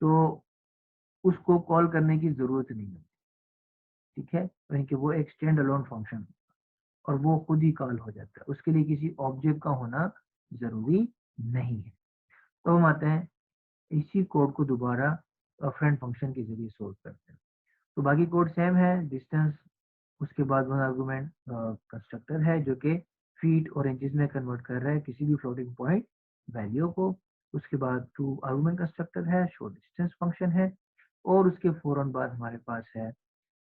तो उसको कॉल करने की ज़रूरत नहीं होती, ठीक है? यानी कि वो एक स्टैंड अलोन फंक्शन और वो खुद ही कॉल हो जाता है। उसके लिए किसी ऑब्जेक्ट का होना ज़रूरी नहीं है। तो हम आते हैं इसी कोड को दोबारा फ्रेंड फंक्शन के ज़रिए सोल्व करते हैं। तो बाकी कोड सेम है, डिस्टेंस उसके बाद वन आर्गुमेंट कंस्ट्रक्टर है जो कि फीट और इंचेस में कन्वर्ट कर रहा है किसी भी फ्लोटिंग पॉइंट वैल्यू को। उसके बाद टू आर्गुमेंट कंस्ट्रक्टर है, शो डिस्टेंस फंक्शन है और उसके फौरन बाद हमारे पास है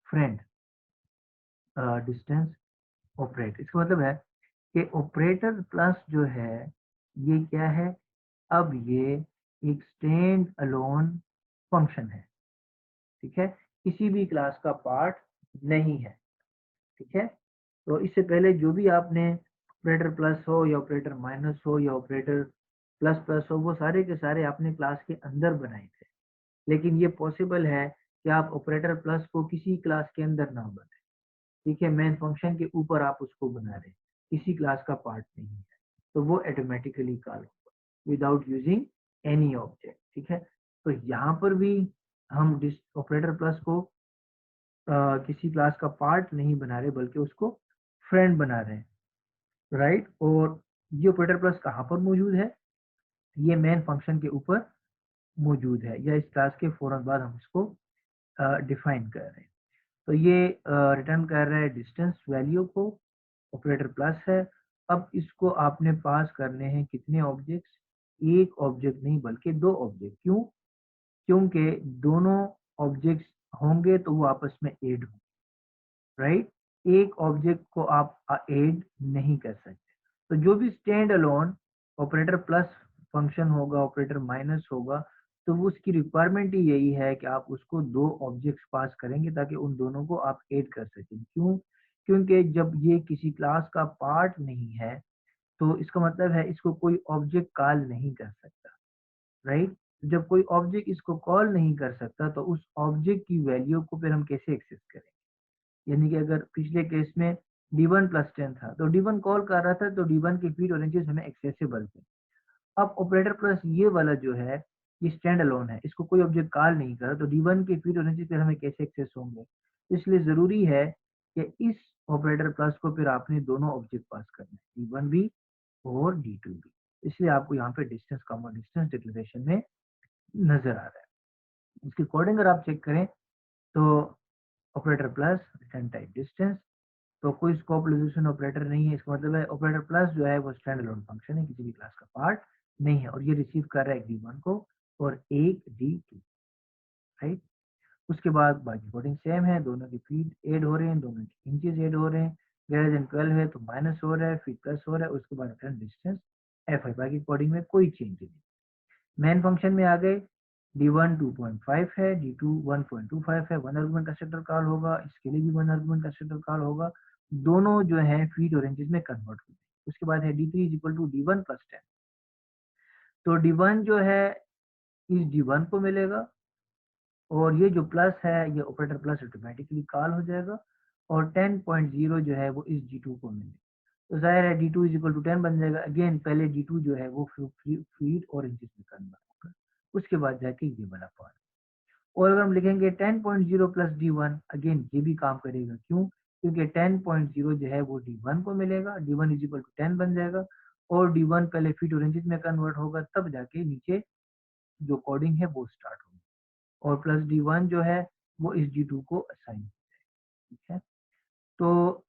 फ्रेंड डिस्टेंस ऑपरेट। इसका मतलब है कि ऑपरेटर प्लस जो है ये क्या है, अब ये एक स्टैंड अलोन फंक्शन है, ठीक है? किसी भी क्लास का पार्ट नहीं है, ठीक है? तो इससे पहले जो भी आपने ऑपरेटर प्लस हो या ऑपरेटर माइनस हो या ऑपरेटर प्लस प्लस हो, वो सारे के सारे आपने क्लास के अंदर बनाए थे। लेकिन ये पॉसिबल है कि आप ऑपरेटर प्लस को किसी क्लास के अंदर ना बनाए, ठीक है? मेन फंक्शन के ऊपर आप उसको बना रहे, किसी क्लास का पार्ट नहीं है, तो वो ऑटोमेटिकली कॉल होगा विदाउट यूजिंग एनी ऑब्जेक्ट, ठीक है? तो यहाँ पर भी हम ऑपरेटर प्लस को किसी क्लास का पार्ट नहीं बना रहे बल्कि उसको फ्रेंड बना रहे हैं, राइट? और ये ऑपरेटर प्लस कहाँ पर मौजूद है? ये मेन फंक्शन के ऊपर मौजूद है या इस क्लास के फौरन बाद हम इसको डिफाइन कर रहे हैं। तो ये रिटर्न कर रहा है डिस्टेंस वैल्यू को, ऑपरेटर प्लस है। अब इसको आपने पास करने हैं कितने ऑब्जेक्ट्स? एक ऑब्जेक्ट नहीं बल्कि दो ऑब्जेक्ट। क्यों? क्योंकि दोनों ऑब्जेक्ट्स होंगे तो वो आपस में ऐड होंगे, राइट? एक ऑब्जेक्ट को आप ऐड नहीं कर सकते। तो जो भी stand alone operator plus function होगा, ऑपरेटर माइनस होगा, तो वो उसकी रिक्वायरमेंट ही यही है कि आप उसको दो ऑब्जेक्ट्स पास करेंगे ताकि उन दोनों को आप ऐड कर सकें। क्यों? क्योंकि जब ये किसी क्लास का पार्ट नहीं है तो इसका मतलब है इसको कोई ऑब्जेक्ट कॉल नहीं कर सकता, राइट? जब कोई ऑब्जेक्ट इसको कॉल नहीं कर सकता तो उस ऑब्जेक्ट की वैल्यू को फिर हम कैसे एक्सेस करें? यानी कि अगर पिछले केस में D1 प्लस 10 था तो D1 कॉल कर रहा था तो D1 के फीड और इंचेस हमें एक्सेसिबल थे। अब ऑपरेटर प्लस ये वाला जो है ये स्टैंड अलोन है, इसको कोई ऑब्जेक्ट कॉल नहीं कर रहा तो D1 के फीड और इंचेस फिर हमें कैसे एक्सेस होंगे? इसलिए जरूरी है कि इस ऑपरेटर प्लस को फिर आपने दोनों ऑब्जेक्ट पास करने हैं, D1 भी और D2 भी। इसलिए आपको यहाँ पे डिस्टेंस कॉमन डिस्टेंस डिक्लेरेशन में नजर आ रहा है। इसके अकॉर्डिंग अगर आप चेक करें तो operator plus return type distance, तो कोई स्कोप रेजोल्यूशन ऑपरेटर नहीं है। इसका मतलब है ऑपरेटर प्लस जो है वो स्टैंड अलोन फंक्शन है, किसी भी क्लास का पार्ट नहीं है और ये रिसीव कर रहा है एक D1 को और एक D2, राइट? उसके बाद बाकी कोडिंग सेम है, दोनों की फीड ऐड हो रहे हैं, दोनों की इंचेस ऐड हो रहे हैं। ग्रेटर देन 12 है तो माइनस हो रहा है, फीड प्लस हो रहा है, उसके बाद रिटर्न डिस्टेंस एफ है। बाकी कोडिंग में कोई चेंज नहीं। मेन फंक्शन में आ गए, D1 2.5 है, D2 1.25 है, वन आर्गुमेंट कंस्ट्रक्टर कॉल होगा, इसके लिए भी वन आर्गुमेंट कंस्ट्रक्टर कॉल होगा। दोनों जो है फीट और इंचेस में कन्वर्ट होते हैं। उसके बाद है D3 is equal to D1 plus 10, तो D1 जो है इस D1 को मिलेगा और ये जो प्लस है ये ऑपरेटर प्लस ऑटोमेटिकली कॉल हो जाएगा और 10.0 जो है वो इस D2 को मिलेगा। तो जाहिर है D2 इज इक्वल टू 10 बन जाएगा। अगेन पहले D2 जो है वो फीट और इंचेस में कन्वर्ट होगा, उसके बाद जाके ये वाला पार्ट। और अगर हम लिखेंगे 10.0 प्लस D1, अगेन ये भी काम करेगा। क्यों? क्योंकि 10.0 जो है वो D1 को मिलेगा, D1 इज इक्वल टू 10 बन जाएगा और D1 पहले फीट और इंचेस में कन्वर्ट होगा, तब जाके नीचे जो कोडिंग है वो स्टार्ट होगी और प्लस D1 जो है वो इस D2 को असाइन, ठीक है? तो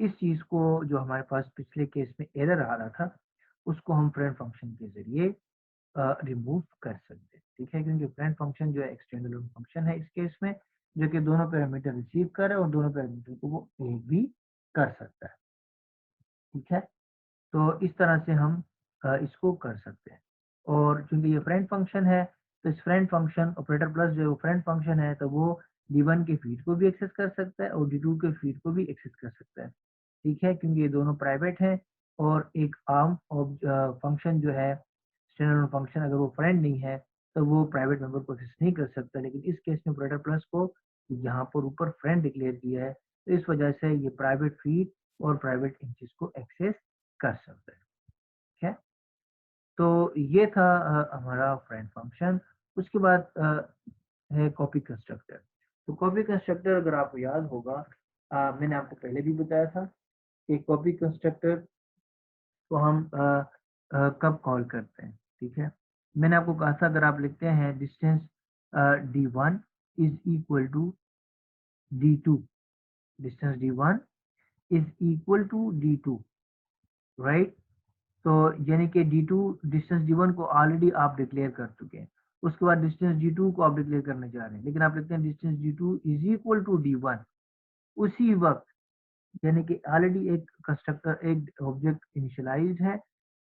इस चीज को जो हमारे पास पिछले केस में एरर आ रहा था उसको हम फ्रेंड फंक्शन के जरिए रिमूव कर सकते हैं, ठीक है? क्योंकि फ्रेंड फंक्शन जो है एक्सटेंडेड फंक्शन है इस केस में, जो कि दोनों पैरामीटर रिसीव कर रहा है और दोनों पैरामीटर को वो ऐड भी कर सकता है, ठीक है? तो इस तरह से हम इसको कर सकते हैं। और चूंकि ये फ्रेंड फंक्शन है तो इस फ्रेंड फंक्शन ऑपरेटर प्लस जो है वो फ्रेंड फंक्शन है तो वो D1 के फीड को भी एक्सेस कर सकता है और D2 के फीड को भी एक्सेस कर सकता है, ठीक है? क्योंकि ये दोनों प्राइवेट हैं और एक आर्म फंक्शन जो है स्टैंडर्ड फंक्शन अगर वो फ्रेंड नहीं है तो वो प्राइवेट मेंबर को एक्सेस नहीं कर सकता। लेकिन इस केस में ऑपरेटर प्लस को यहाँ पर ऊपर फ्रेंड डिक्लेयर किया है तो इस वजह से ये प्राइवेट फीड और प्राइवेट इंचेस को एक्सेस कर सकता है, ठीक है? तो ये था हमारा फ्रेंड फंक्शन उसके बाद है कॉपी कंस्ट्रक्टर। तो कॉपी कंस्ट्रक्टर अगर आपको याद होगा, मैंने आपको पहले भी बताया था कि कॉपी कंस्ट्रक्टर को हम कब कॉल करते हैं, ठीक है। मैंने आपको कहा था अगर आप लिखते हैं distance d1 is equal to d2, distance d1 is equal to d2, right. तो यानी कि D2 डिस्टेंस D1 को ऑलरेडी आप डिक्लेयर कर चुके हैं, उसके बाद डिस्टेंस D2 को आप डिक्लेयर करने जा रहे हैं, लेकिन आप लिखते हैं distance D2 is equal to D1। उसी वक्त यानी कि ऑलरेडी एक कंस्ट्रक्टर, एक ऑब्जेक्ट इनिशियलाइज्ड है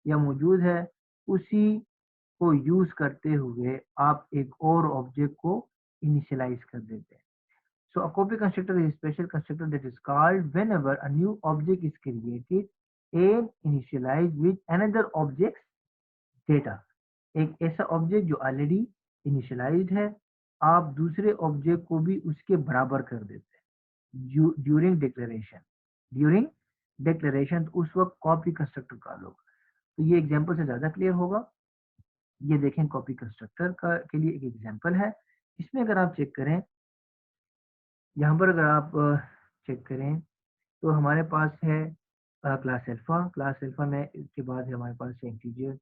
या मौजूद है, उसी को यूज करते हुए आप एक और ऑब्जेक्ट को इनिशियलाइज कर देते हैं। So a copy constructor is a special constructor that is called whenever a new object is created and initialized with another object's data। एक ऐसा ऑब्जेक्ट जो ऑलरेडी इनिशियलाइज्ड है, आप दूसरे ऑब्जेक्ट को भी उसके बराबर कर देते हैं ड्यूरिंग डिक्लेरेशन। ड्यूरिंग डिक्लेरेशन तो उस वक्त कॉपी कंस्ट्रक्टर कॉल होगा। तो ये एग्जांपल से ज्यादा क्लियर होगा। ये देखें कॉपी कंस्ट्रक्टर का के लिए एक एग्जांपल है। इसमें अगर आप चेक करें, यहाँ पर अगर आप चेक करें तो हमारे पास है क्लास अल्फा। क्लास अल्फा में इसके बाद है हमारे पास इंटीजर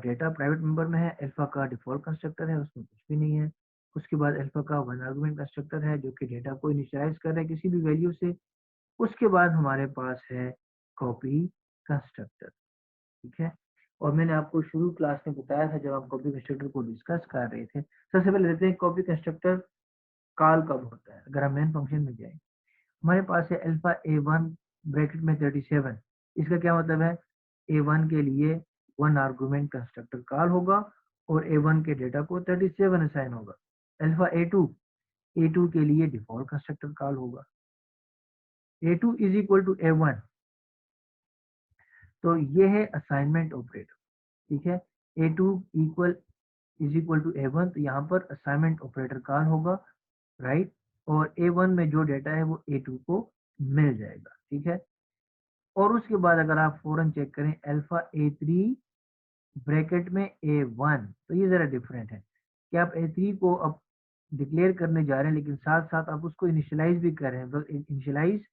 डेटा प्राइवेट मेंबर में है। अल्फा का डिफॉल्ट कंस्ट्रक्टर है, उसमें कुछ भी नहीं है। उसके बाद अल्फा का वन आर्गुमेंट कंस्ट्रक्टर है जो कि डेटा को इनिशियलाइज कर रहा है किसी भी वैल्यू से। उसके बाद हमारे पास है कॉपी कंस्ट्रक्टर, ठीक है। और मैंने आपको शुरू क्लास में बताया था जब हम कॉपी कंस्ट्रक्टर को डिस्कस कर रहे थे। सबसे पहले देखते हैं कॉपी कंस्ट्रक्टर कॉल कब होता है। अगर हम मेन फंक्शन में जाए, हमारे पास है अल्फा A1 ब्रैकेट में 37। इसका क्या मतलब है, A1 के लिए वन आर्गुमेंट कंस्ट्रक्टर कॉल होगा और A1 के डेटा को 37 असाइन होगा। अल्फा A2 के लिए डिफॉल्ट कंस्ट्रक्टर कॉल होगा। A2 is equal to A1, तो ये है असाइनमेंट ऑपरेटर, ठीक है। A2 equal is equal to A1, तो यहाँ पर असाइनमेंट ऑपरेटर कॉल होगा, राइट। और A1 में जो डेटा है वो A2 को मिल जाएगा, ठीक है। और उसके बाद अगर आप फौरन चेक करें अल्फा A3 ब्रैकेट में A1, तो ये जरा डिफरेंट है कि आप A3 को अब डिक्लेयर करने जा रहे हैं, लेकिन साथ साथ आप उसको इनिशियलाइज भी कर रहे हैं। इनिशियलाइज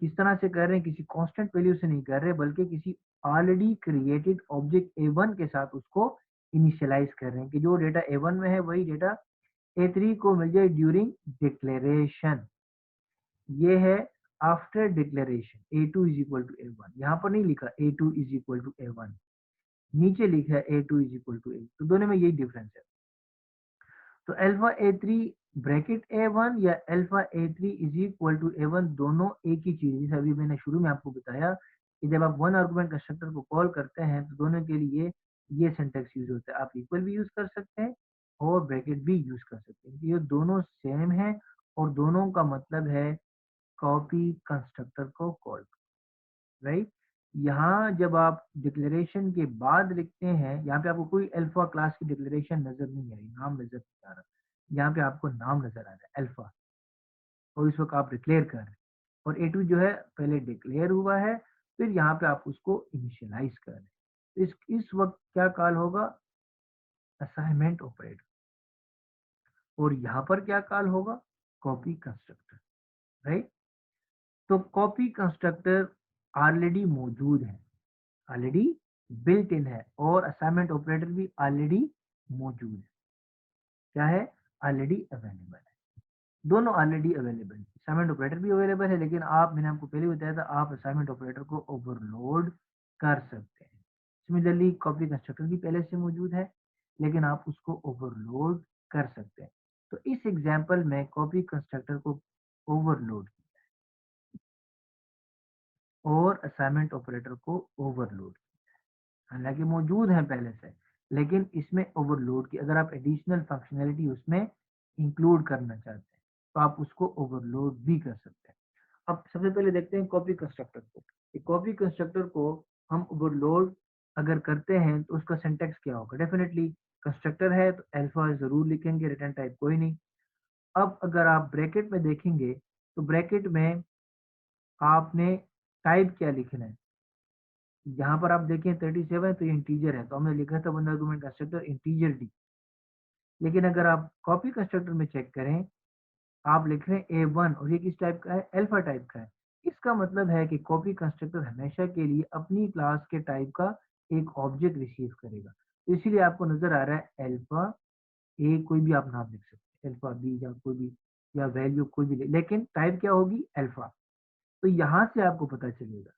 किस तरह से कर रहे हैं, किसी कांस्टेंट वैल्यू से नहीं कर रहे, बल्कि किसी ऑलरेडी क्रिएटेड ऑब्जेक्ट A1 के साथ उसको इनिशियलाइज कर रहे हैं कि जो डेटा A1 में है वही डेटा A3 को मिल जाए ड्यूरिंग डिक्लेरेशन। ये है after declaration A2 is equal to A1। यहाँ पर नहीं लिखा A2 is equal to A1, नीचे लिखा है A2 is equal to A। तो दोनों में यही डिफरेंस है। तो अल्फा A3 ब्रैकेट A1 या alpha A3 is equal to A1 दोनों एक ही चीज है। जैसे अभी मैंने शुरू में आपको बताया कि जब आप वन आर्गुमेंट कंस्ट्रक्टर को कॉल करते हैं तो दोनों के लिए ये सिंटैक्स यूज होता है। आप इक्वल भी यूज कर सकते हैं और ब्रैकेट भी यूज कर सकते हैं, ये दोनों सेम है और दोनों का मतलब है कॉपी कंस्ट्रक्टर को कॉल, राइट। यहाँ जब आप डिक्लेरेशन के बाद लिखते हैं, यहाँ पे आपको कोई अल्फा क्लास की डिक्लेरेशन नजर नहीं आई, नाम नजर नहीं आ रहा। यहाँ पे आपको नाम नजर आ रहा है अल्फा, और इस वक्त आप डिक्लेयर कर रहे हैं। और A2 जो है पहले डिक्लेयर हुआ है, फिर यहाँ पे आप उसको इनिशियलाइज कर रहे हैं। तो इस वक्त क्या कॉल होगा, असाइनमेंट ऑपरेटर। और यहाँ पर क्या कॉल होगा, कॉपी कंस्ट्रक्टर, राइट। तो कॉपी कंस्ट्रक्टर ऑलरेडी मौजूद है, ऑलरेडी बिल्ट इन है, और असाइनमेंट ऑपरेटर भी ऑलरेडी मौजूद है। क्या है, ऑलरेडी अवेलेबल है। दोनों ऑलरेडी अवेलेबल है, असाइनमेंट ऑपरेटर भी अवेलेबल है, लेकिन आप, मैंने आपको पहले बताया था, आप असाइनमेंट ऑपरेटर को ओवरलोड कर सकते हैं। सिमिलरली कॉपी कंस्ट्रक्टर भी पहले से मौजूद है, लेकिन आप उसको ओवरलोड कर सकते हैं। तो इस एग्जाम्पल में कॉपी कंस्ट्रक्टर को ओवरलोड और असाइनमेंट ऑपरेटर को ओवरलोड, हालांकि मौजूद है पहले से, लेकिन इसमें ओवरलोड की, अगर आप एडिशनल फंक्शनैलिटी उसमें इंक्लूड करना चाहते हैं तो आप उसको ओवरलोड भी कर सकते हैं। अब सबसे पहले देखते हैं कॉपी कंस्ट्रक्टर को। कॉपी कंस्ट्रक्टर को हम ओवरलोड अगर करते हैं तो उसका सिंटैक्स क्या होगा। डेफिनेटली कंस्ट्रक्टर है तो अल्फा जरूर लिखेंगे, रिटर्न टाइप कोई नहीं। अब अगर आप ब्रैकेट में देखेंगे तो ब्रैकेट में आपने टाइप क्या लिखना है, यहाँ पर आप देखें 37 है तो ये इंटीजर है, तो हमने लिखा था one argument constructor integer D. लेकिन अगर आप कॉपी कंस्ट्रक्टर में चेक करें, आप लिख रहे हैं A1 और ये किस टाइप का है, अल्फा टाइप का है। इसका मतलब है कि कॉपी कंस्ट्रक्टर हमेशा के लिए अपनी क्लास के टाइप का एक ऑब्जेक्ट रिसीव करेगा। तो इसीलिए आपको नजर आ रहा है अल्फा ए, कोई भी आप नाम लिख सकते हैं, अल्फा बी या कोई भी, या वैल्यू कोई भी लेकिन टाइप क्या होगी, अल्फा। तो यहाँ से आपको पता चलेगा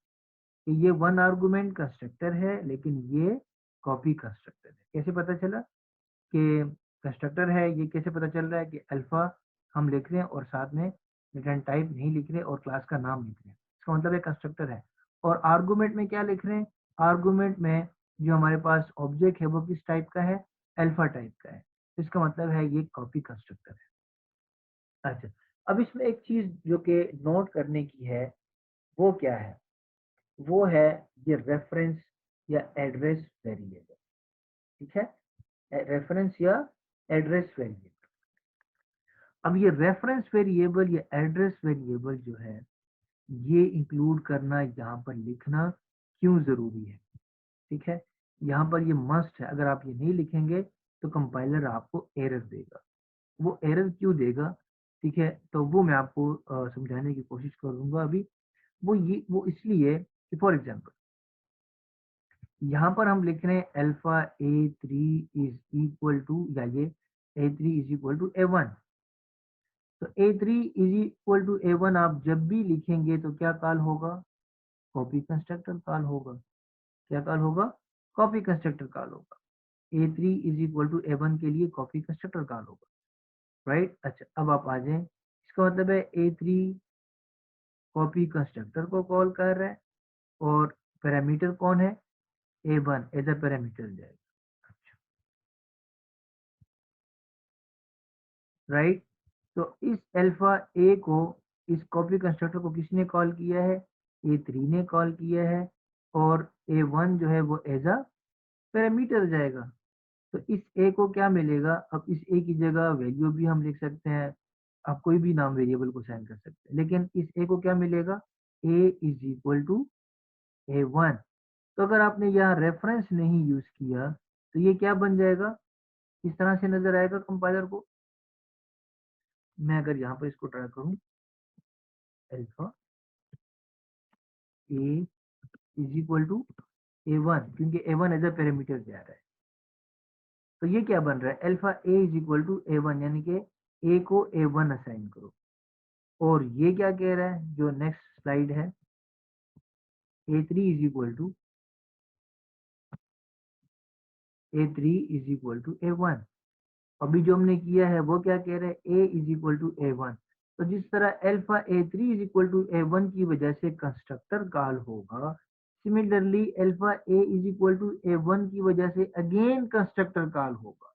कि ये वन आर्गुमेंट कंस्ट्रक्टर है लेकिन ये कॉपी कंस्ट्रक्टर है। कैसे पता चला कि कंस्ट्रक्टर है, ये कैसे पता चल रहा है कि अल्फा हम लिख रहे हैं और साथ में रिटर्न टाइप नहीं लिख रहे और क्लास का नाम लिख रहे हैं, इसका मतलब एक कंस्ट्रक्टर है। और आर्गुमेंट में क्या लिख रहे हैं, आर्गुमेंट में जो हमारे पास ऑब्जेक्ट है वो किस टाइप का है, अल्फा टाइप का है, तो इसका मतलब है ये कॉपी कंस्ट्रक्टर है। अच्छा, अब इसमें एक चीज जो कि नोट करने की है वो क्या है, वो है ये रेफरेंस या एड्रेस वेरिएबल। ठीक है, रेफरेंस या एड्रेस वेरिएबल। अब ये रेफरेंस वेरिएबल या एड्रेस वेरिएबल जो है ये इंक्लूड करना, यहाँ पर लिखना क्यों जरूरी है। ठीक है, यहाँ पर ये मस्ट है, अगर आप ये नहीं लिखेंगे तो कंपाइलर आपको एरर देगा। वो एरर क्यों देगा, ठीक है, तो वो मैं आपको समझाने की कोशिश करूंगा अभी। वो इसलिए कि फॉर एग्जांपल यहाँ पर हम लिख रहे हैं alpha A3 is equal to, या ये A3 is equal to A1। तो A3 is equal to A1 आप जब भी लिखेंगे तो क्या कॉल होगा, कॉपी कंस्ट्रक्टर कॉल होगा। क्या कॉल होगा, कॉपी कंस्ट्रक्टर कॉल होगा। A3 is equal to A1 के लिए कॉपी कंस्ट्रक्टर कॉल होगा, राइट। अच्छा, अब आप आ जाएं, इसका मतलब है A3 कॉपी कंस्ट्रक्टर को कॉल कर रहा है और पैरामीटर कौन है, A1 एज अ पैरामीटर जाएगा। अच्छा, राइट। तो इस अल्फा ए को, इस कॉपी कंस्ट्रक्टर को किसने कॉल किया है, A3 ने कॉल किया है, और A1 जो है वो एज अ पैरामीटर जाएगा। तो इस ए को क्या मिलेगा, अब इस ए की जगह वैल्यू भी हम लिख सकते हैं, आप कोई भी नाम वेरिएबल को साइन कर सकते हैं, लेकिन इस ए को क्या मिलेगा, ए इज इक्वल टू A1। तो अगर आपने यहाँ रेफरेंस नहीं यूज किया तो ये क्या बन जाएगा, इस तरह से नजर आएगा कंपाइलर को। मैं अगर यहाँ पर इसको ट्राई करूँ, alpha A is equal to A1, क्योंकि A1 एज अ पैरामीटर जा रहा है, तो ये क्या बन रहा है, alpha A is equal to A1, यानी कि ए को A1 असाइन करो। और ये क्या कह रहा है, जो नेक्स्ट स्लाइड है, A3 is equal to A1। अभी जो हमने किया है वो क्या कह रहे हैं, ए इज इक्वल टू A1। तो जिस तरह alpha A3 is equal to A1 की वजह से कंस्ट्रक्टर कॉल होगा, similarly alpha A is equal to A1 की वजह से अगेन कंस्ट्रक्टर कॉल होगा,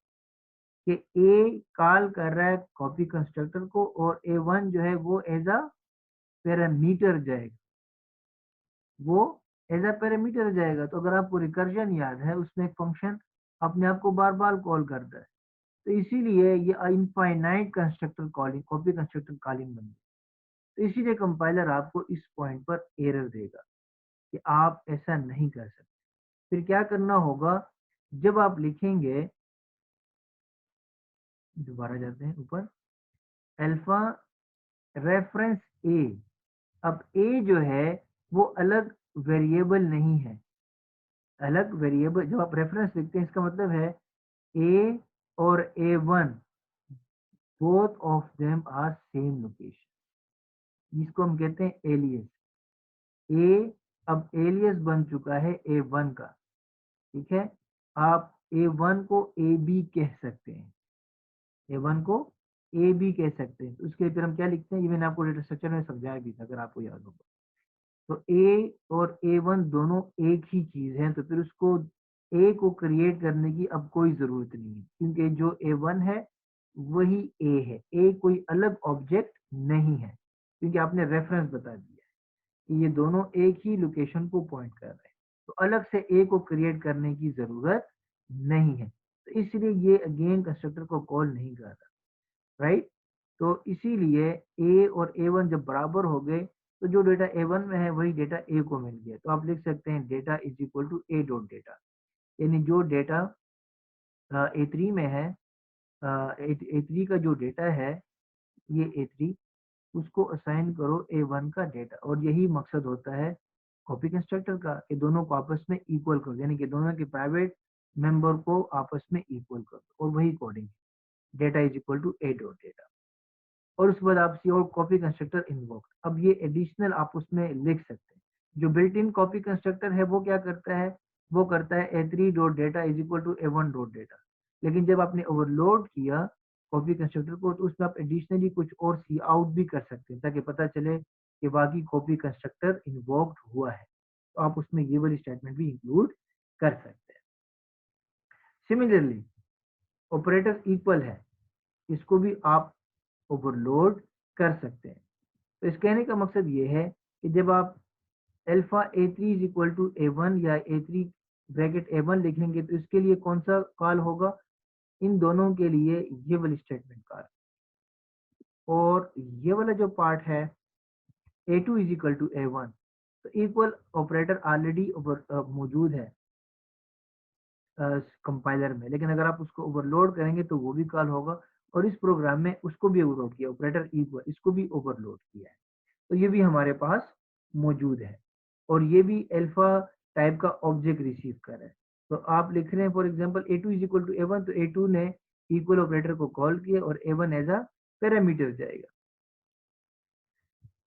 कि ए कॉल कर रहा है कॉपी कंस्ट्रक्टर को और A1 जो है वो एज अ पैरामीटर जाएगा, वो एज अ पैरामीटर जाएगा। तो अगर आपको रिकर्जन याद है, उसमें एक फंक्शन अपने आप को बार बार कॉल करता है, तो इसीलिए ये infinite constructor calling, copy constructor calling बन गई। तो इसीलिए कंपाइलर आपको इस पॉइंट पर एरर देगा कि आप ऐसा नहीं कर सकते। फिर क्या करना होगा, जब आप लिखेंगे, दोबारा जाते हैं ऊपर, अल्फा रेफरेंस ए। अब ए जो है वो अलग वेरिएबल नहीं है, अलग वेरिएबल, जब आप रेफरेंस लिखते हैं इसका मतलब है ए और A1 both of them are same location, इसको हम कहते हैं एलियस। ए अब एलियस बन चुका है A1 का, ठीक है। आप A1 को ए बी कह सकते हैं, A1 को ए बी कह सकते हैं, तो उसके लिए फिर हम क्या लिखते हैं, ये मैंने आपको डेटा स्ट्रक्चर में समझाया भी था अगर आपको याद होगा। तो ए और A1 दोनों एक ही चीज है, तो फिर उसको ए को क्रिएट करने की अब कोई जरूरत नहीं है, क्योंकि जो A1 है वही ए है, ए कोई अलग ऑब्जेक्ट नहीं है, क्योंकि आपने रेफरेंस बता दिया कि ये दोनों एक ही लोकेशन को पॉइंट कर रहे हैं, तो अलग से ए को क्रिएट करने की जरूरत नहीं है। तो इसलिए ये अगेन कंस्ट्रक्टर को कॉल नहीं कर रहा, राइट। तो इसीलिए ए और A1 जब बराबर हो गए तो जो डेटा A1 में है वही डेटा A को मिल गया। तो आप लिख सकते हैं data is equal to A dot data, यानी जो डेटा A3 में है, A3 का जो डेटा है, ये A3, उसको असाइन करो A1 का डेटा। और यही मकसद होता है कॉपी कंस्ट्रक्टर का, कि दोनों को आपस में इक्वल करो, यानी कि दोनों के प्राइवेट मेंबर को आपस में इक्वल करो, और वही coding data is equal to A dot data. और उसके बाद आप सी और कॉपी कंस्ट्रक्टर इन्वोक। अब ये एडिशनल आप उसमें लिख सकते हैं। जो बिल्ट इन कॉपी कंस्ट्रक्टर है वो क्या करता है, वो करता है A3 dot data is equal to A1 dot data. लेकिन जब आपने ओवरलोड किया कॉपी कंस्ट्रक्टर को, तो उसमें आप एडिशनली कुछ और सी आउट भी कर सकते हैं, ताकि पता चले कि बाकी कॉपी कंस्ट्रक्टर इन्वोक्ड हुआ है। तो आप उसमें ये वाली स्टेटमेंट भी इंक्लूड कर सकते हैं। सिमिलरली ऑपरेटर इक्वल है, इसको भी आप ओवरलोड कर सकते हैं। तो इस कहने का मकसद ये है कि जब आप alpha A3 is equal to A1 या A3 ब्रैकेट A1 लिखेंगे, तो इसके लिए कौन सा कॉल होगा, इन दोनों के लिए ये वाली स्टेटमेंट कॉल। और ये वाला जो पार्ट है A2 is equal to A1, तो इक्वल ऑपरेटर ऑलरेडी मौजूद है कंपाइलर में, लेकिन अगर आप उसको ओवरलोड करेंगे तो वो भी कॉल होगा। और इस प्रोग्राम में उसको भी ओवरलोड किया, ऑपरेटर इक्वल, इसको भी ओवरलोड किया है। तो ये भी हमारे पास मौजूद है। और ये भी अल्फा टाइप का ऑब्जेक्ट रिसीव कर रहा है। तो आप लिख रहे हैं for example A2 is equal to A1, तो A2 ने इक्वल ऑपरेटर को कॉल किया और A1 एज अ पैरामीटर जाएगा,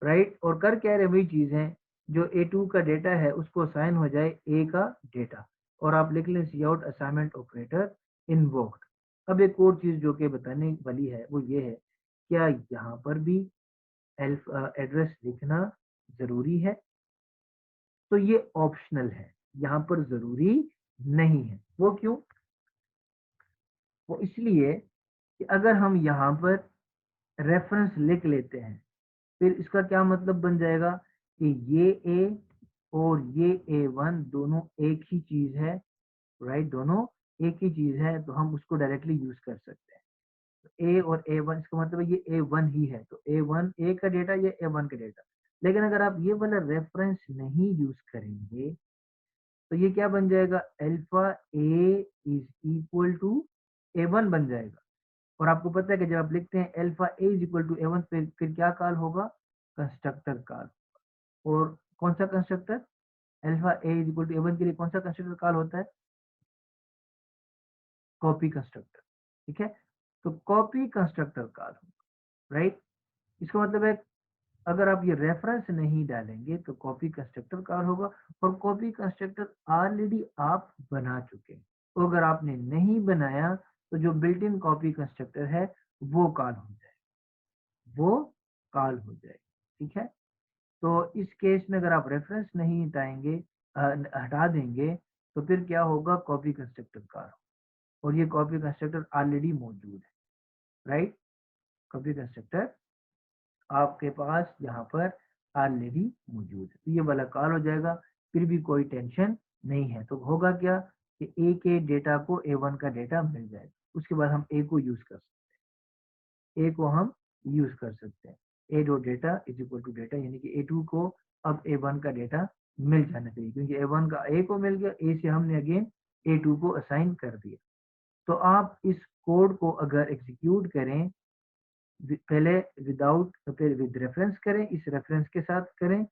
राइट। और कर क्या रहे, वही चीज है, जो A2 का डेटा है उसको असाइन हो जाए A का डेटा। और आप लिख लें सी आउट असाइनमेंट ऑपरेटर इन्वोक्ड। अब एक और चीज जो कि बताने वाली है वो ये है, क्या यहाँ पर भी एड्रेस लिखना जरूरी है? तो ये ऑप्शनल है, यहाँ पर जरूरी नहीं है। वो क्यों? वो इसलिए कि अगर हम यहाँ पर रेफरेंस लिख लेते हैं, फिर इसका क्या मतलब बन जाएगा कि ये A और ये A1 दोनों एक ही चीज है, राइट, दोनों एक ही चीज है, तो हम उसको डायरेक्टली यूज कर सकते हैं। A और A1, इसका मतलब है ये A1 ही है, तो A1 A का डेटा, ये A1 का डेटा। लेकिन अगर आप ये वाला रेफरेंस नहीं यूज करेंगे, तो ये क्या बन जाएगा, alpha A is equal to A1 बन जाएगा। और आपको पता है कि जब आप लिखते हैं alpha A is equal to A1, फिर क्या कॉल होगा, कंस्ट्रक्टर कॉल। और कौन सा constructor, alpha A is equal to A1 के लिए कौन सा कंस्ट्रक्टर कॉल होता है, कॉपी कंस्ट्रक्टर, ठीक है। तो कॉपी कंस्ट्रक्टर कॉल, राइट। इसका मतलब है अगर आप ये रेफरेंस नहीं डालेंगे तो कॉपी कंस्ट्रक्टर कॉल होगा। और कॉपी कंस्ट्रक्टर ऑलरेडी आप बना चुके हैं, तो अगर आपने नहीं बनाया तो जो बिल्ट इन कॉपी कंस्ट्रक्टर है वो कॉल हो जाए, वो कॉल हो जाए, ठीक है। तो इस केस में अगर आप रेफरेंस नहीं हटाएंगे, हटा देंगे, तो फिर क्या होगा, कॉपी कंस्ट्रक्टर कॉल। और ये कॉपी कंस्ट्रक्टर ऑलरेडी मौजूद है, राइट। कॉपी कंस्ट्रक्टर आपके पास यहाँ पर ऑलरेडी मौजूद है, तो ये वाला कॉल हो जाएगा। फिर भी कोई टेंशन नहीं है। तो होगा क्या कि ए के डेटा को A1 का डेटा मिल जाएगा, उसके बाद हम ए को यूज कर सकते हैं, ए को हम यूज कर सकते हैं। A dot data is equal to data, यानी कि A2 को अब A1 का डेटा मिल जाना चाहिए, क्योंकि A1 का ए को मिल गया, ए से हमने अगेन A2 को असाइन कर दिया। तो आप इस कोड को अगर एग्जीक्यूट करें, पहले विदाउट, फिर विद रेफरेंस करें, इस रेफरेंस के साथ करें,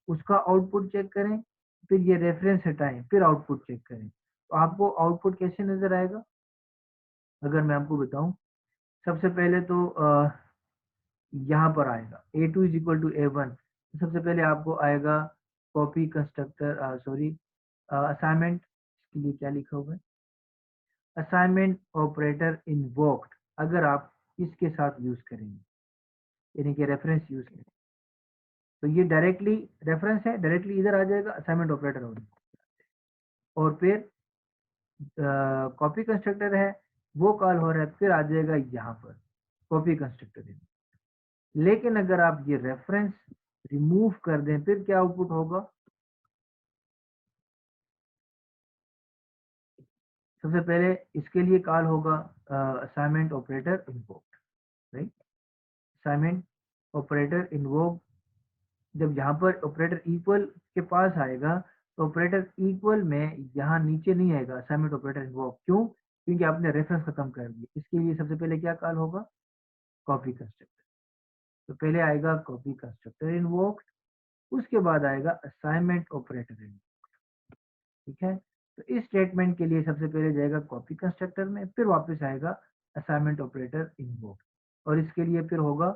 उसका आउटपुट चेक करें, फिर ये रेफरेंस हटाएं, फिर आउटपुट चेक करें, तो आपको आउटपुट कैसे नजर आएगा, अगर मैं आपको बताऊं। सबसे पहले तो यहाँ पर आएगा A2 is equal to A1, सबसे पहले आपको आएगा कॉपी कंस्ट्रक्टर, सॉरी, असाइनमेंट, इसके लिए क्या लिखा हुआ है, असाइनमेंट ऑपरेटर इन्वोक्ड। अगर आप इसके साथ यूज करेंगे, यानी कि रेफरेंस यूज करें, तो ये डायरेक्टली रेफरेंस है, डायरेक्टली इधर आ जाएगा असाइनमेंट ऑपरेटर होने। और फिर कॉपी कंस्ट्रक्टर है, वो कॉल हो रहा है, फिर आ जाएगा यहाँ पर कॉपी कंस्ट्रक्टर। लेकिन अगर आप ये रेफरेंस रिमूव कर दें, फिर क्या आउटपुट होगा, सबसे पहले इसके लिए कॉल होगा assignment operator invoke, right. Assignment operator invoke जब यहाँ पर ऑपरेटर इक्वल के पास आएगा तो ऑपरेटर इक्वल में यहाँ नीचे नहीं आएगा असाइनमेंट ऑपरेटर इन्वोक। क्यों? क्योंकि आपने रेफरेंस खत्म कर दिया। इसके लिए सबसे पहले क्या कॉल होगा? Copy constructor. तो पहले आएगा कॉपी कंस्ट्रक्टर इन्वोक, उसके बाद आएगा असाइनमेंट ऑपरेटर इन्वोक। ठीक है, तो इस स्टेटमेंट के लिए सबसे पहले जाएगा कॉपी कंस्ट्रक्टर में, फिर वापस आएगा असाइनमेंट ऑपरेटर इन्वोक, और इसके लिए फिर होगा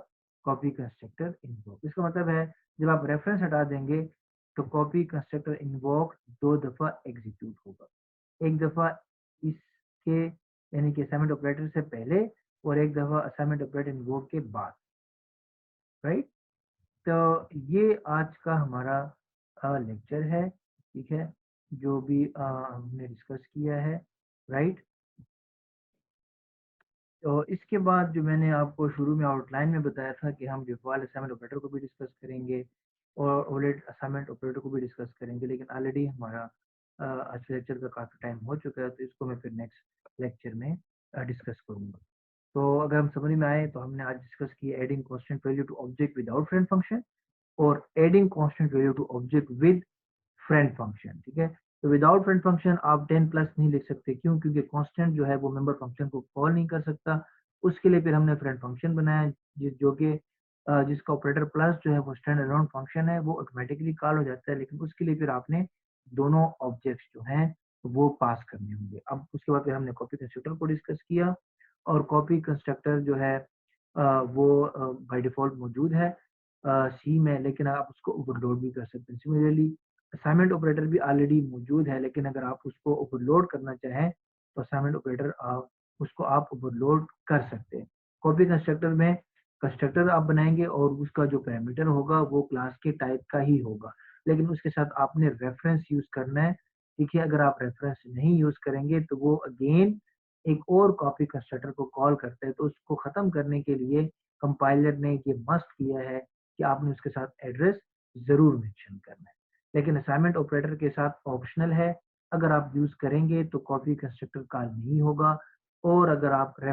कॉपी कंस्ट्रक्टर इन्वोक। इसका मतलब है जब आप रेफरेंस हटा देंगे तो कॉपी कंस्ट्रक्टर इन्वोक 2 दफा एग्जीक्यूट होगा। एक दफा इसके यानी कि असाइनमेंट ऑपरेटर से पहले, और एक दफा असाइनमेंट ऑपरेटर इन्वोक के बाद। राइट, तो ये आज का हमारा लेक्चर है। ठीक है, जो भी हमने डिस्कस किया है। राइट, तो इसके बाद जो मैंने आपको शुरू में आउटलाइन में बताया था कि हम डिफ़ॉल्ट असाइनमेंट ऑपरेटर को भी डिस्कस करेंगे और ओलेट असाइनमेंट ऑपरेटर को भी डिस्कस करेंगे, लेकिन ऑलरेडी हमारा आज के लेक्चर का काफ़ी टाइम हो चुका है, तो इसको मैं फिर नेक्स्ट लेक्चर में डिस्कस करूंगा। तो अगर हम समझ में आए तो हमने आज डिस्कस किया adding constant value to object without friend function और adding constant value to object with friend function. ठीक है, तो विदाउट फ्रेंड फंक्शन आप 10 प्लस नहीं लिख सकते। क्यों? क्योंकि कांस्टेंट जो है वो मेंबर फंक्शन को कॉल नहीं कर सकता। उसके लिए फिर हमने फ्रेंड फंक्शन बनाया जो कि जिसका ऑपरेटर प्लस जो है वो स्टैंड अलोन फंक्शन है, वो ऑटोमेटिकली कॉल हो जाता है, लेकिन उसके लिए फिर आपने दोनों ऑब्जेक्ट्स जो हैं वो पास करने होंगे। अब उसके बाद फिर हमने कॉपी कंस्ट्रक्टर को डिस्कस किया, और कॉपी कंस्ट्रक्टर जो है वो बाय डिफॉल्ट मौजूद है सी में, लेकिन आप उसको ओवरलोड भी कर सकते हैं। सिमिलरली असाइनमेंट ऑपरेटर भी ऑलरेडी मौजूद है, लेकिन अगर आप उसको ओवरलोड करना चाहें तो असाइनमेंट ऑपरेटर उसको आप ओवरलोड कर सकते हैं। कॉपी कंस्ट्रक्टर में कंस्ट्रक्टर आप बनाएंगे और उसका जो पैरामीटर होगा वो क्लास के टाइप का ही होगा, लेकिन उसके साथ आपने रेफरेंस यूज करना है। देखिए, अगर आप रेफरेंस नहीं यूज करेंगे तो वो अगेन एक और कॉपी कंस्ट्रक्टर को कॉल करते हैं, तो उसको खत्म करने के लिए कंपाइलर ने ये मस्ट किया है कि आपने उसके साथ एड्रेस जरूर मेंशन करना है, लेकिन असाइनमेंट ऑपरेटर के साथ ऑप्शनल है। अगर आप यूज करेंगे तो कॉपी कंस्ट्रक्टर कॉल नहीं होगा, और अगर आप